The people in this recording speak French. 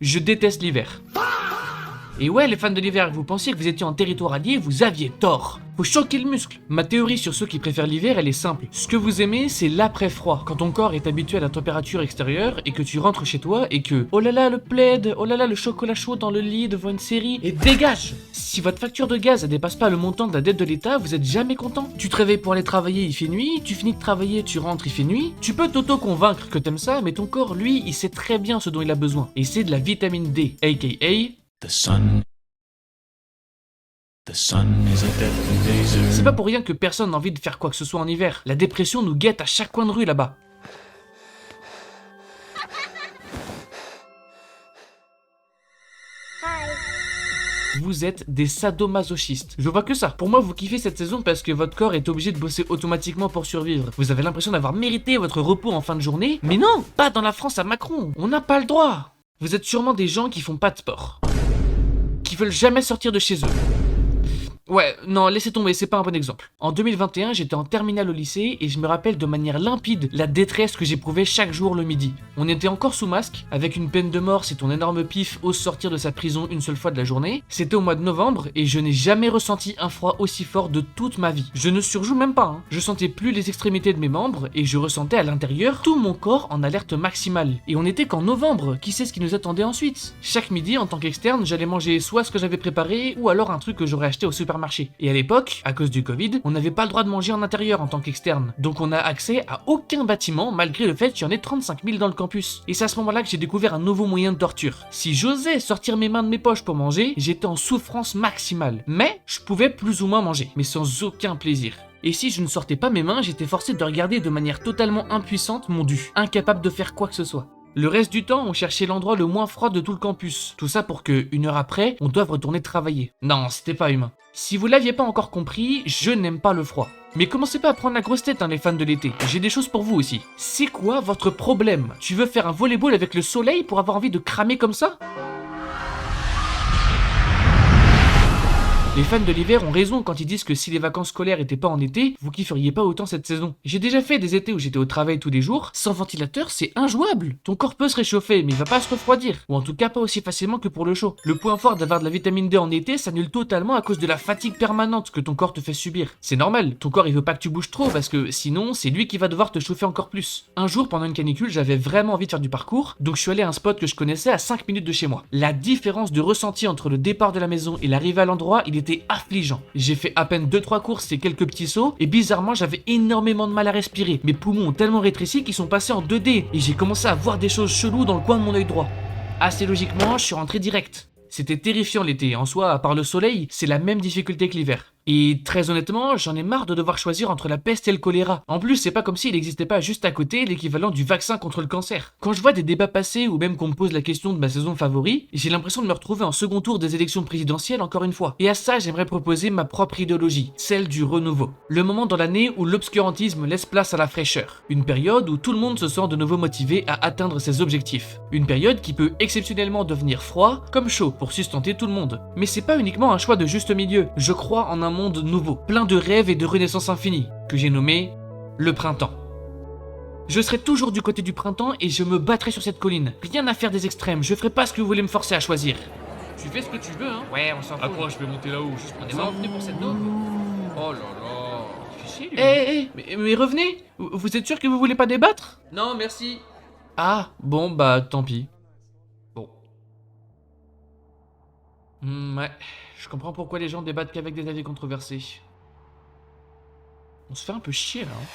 Je déteste l'hiver. Et ouais, les fans de l'hiver, vous pensiez que vous étiez en territoire allié, vous aviez tort. Faut choquer le muscle. Ma théorie sur ceux qui préfèrent l'hiver, elle est simple. Ce que vous aimez, c'est l'après-froid. Quand ton corps est habitué à la température extérieure et que tu rentres chez toi et que oh là là le plaid, oh là là le chocolat chaud dans le lit devant une série et dégage. Si votre facture de gaz ne dépasse pas le montant de la dette de l'État, vous êtes jamais content. Tu te réveilles pour aller travailler, il fait nuit, tu finis de travailler, tu rentres, il fait nuit. Tu peux t'auto-convaincre que t'aimes ça, mais ton corps, lui, il sait très bien ce dont il a besoin. Et c'est de la vitamine D, aka The sun. The sun is a deadly laser. C'est pas pour rien que personne n'a envie de faire quoi que ce soit en hiver. La dépression nous guette à chaque coin de rue là-bas. Vous êtes des sadomasochistes. Je vois que ça. Pour moi, vous kiffez cette saison parce que votre corps est obligé de bosser automatiquement pour survivre. Vous avez l'impression d'avoir mérité votre repos en fin de journée. Mais non, pas dans la France à Macron. On n'a pas le droit. Vous êtes sûrement des gens qui font pas de sport. Qui veulent jamais sortir de chez eux. Ouais, non, laissez tomber, c'est pas un bon exemple. En 2021, j'étais en terminale au lycée et je me rappelle de manière limpide la détresse que j'éprouvais chaque jour le midi. On était encore sous masque, avec une peine de mort si ton énorme pif ose sortir de sa prison une seule fois de la journée. C'était au mois de novembre et je n'ai jamais ressenti un froid aussi fort de toute ma vie. Je ne surjoue même pas, hein. Je sentais plus les extrémités de mes membres et je ressentais à l'intérieur tout mon corps en alerte maximale. Et on était qu'en novembre, qui sait ce qui nous attendait ensuite? Chaque midi, en tant qu'externe, j'allais manger soit ce que j'avais préparé ou alors un truc que j'aurais acheté au supermarché. Et à l'époque, à cause du Covid, on n'avait pas le droit de manger en intérieur en tant qu'externe. Donc on a accès à aucun bâtiment malgré le fait qu'il y en ait 35 000 dans le campus. Et c'est à ce moment-là que j'ai découvert un nouveau moyen de torture. Si j'osais sortir mes mains de mes poches pour manger, j'étais en souffrance maximale. Mais je pouvais plus ou moins manger, mais sans aucun plaisir. Et si je ne sortais pas mes mains, j'étais forcé de regarder de manière totalement impuissante mon dû, incapable de faire quoi que ce soit. Le reste du temps, on cherchait l'endroit le moins froid de tout le campus. Tout ça pour que, une heure après, on doive retourner travailler. Non, c'était pas humain. Si vous l'aviez pas encore compris, je n'aime pas le froid. Mais commencez pas à prendre la grosse tête, hein, les fans de l'été. J'ai des choses pour vous aussi. C'est quoi votre problème? Tu veux faire un volleyball avec le soleil pour avoir envie de cramer comme ça? Les fans de l'hiver ont raison quand ils disent que si les vacances scolaires étaient pas en été, vous kifferiez pas autant cette saison. J'ai déjà fait des étés où j'étais au travail tous les jours, sans ventilateur, c'est injouable. Ton corps peut se réchauffer, mais il va pas se refroidir. Ou en tout cas pas aussi facilement que pour le chaud. Le point fort d'avoir de la vitamine D en été s'annule totalement à cause de la fatigue permanente que ton corps te fait subir. C'est normal, ton corps il veut pas que tu bouges trop parce que sinon c'est lui qui va devoir te chauffer encore plus. Un jour pendant une canicule, j'avais vraiment envie de faire du parcours, donc je suis allé à un spot que je connaissais à 5 minutes de chez moi. La différence de ressenti entre le départ de la maison et l'arrivée à l'endroit, il était affligeant. J'ai fait à peine 2-3 courses et quelques petits sauts et bizarrement j'avais énormément de mal à respirer. Mes poumons ont tellement rétréci qu'ils sont passés en 2D et j'ai commencé à voir des choses cheloues dans le coin de mon œil droit. Assez logiquement, je suis rentré direct. C'était terrifiant l'été, en soi, à part le soleil, c'est la même difficulté que l'hiver. Et très honnêtement, j'en ai marre de devoir choisir entre la peste et le choléra. En plus, c'est pas comme s'il n'existait pas juste à côté l'équivalent du vaccin contre le cancer. Quand je vois des débats passer ou même qu'on me pose la question de ma saison favori, j'ai l'impression de me retrouver en second tour des élections présidentielles encore une fois. Et à ça, j'aimerais proposer ma propre idéologie, celle du renouveau. Le moment dans l'année où l'obscurantisme laisse place à la fraîcheur. Une période où tout le monde se sent de nouveau motivé à atteindre ses objectifs. Une période qui peut exceptionnellement devenir froid comme chaud pour sustenter tout le monde. Mais c'est pas uniquement un choix de juste milieu. Je crois en un monde nouveau, plein de rêves et de renaissance infinie, que j'ai nommé le printemps. Je serai toujours du côté du printemps et je me battrai sur cette colline. Rien à faire des extrêmes, je ferai pas ce que vous voulez me forcer à choisir. Tu fais ce que tu veux, hein? Ouais, on s'en fout. À quoi je vais monter là-haut? Juste On est vraiment venu pour cette daube. Oh là là. Il fait chier, lui. Mais revenez. Vous êtes sûr que vous voulez pas débattre? Non, merci. Ah, bon, bah tant pis. Bon. Ouais, je comprends pourquoi les gens débattent qu'avec des avis controversés. On se fait un peu chier là, hein.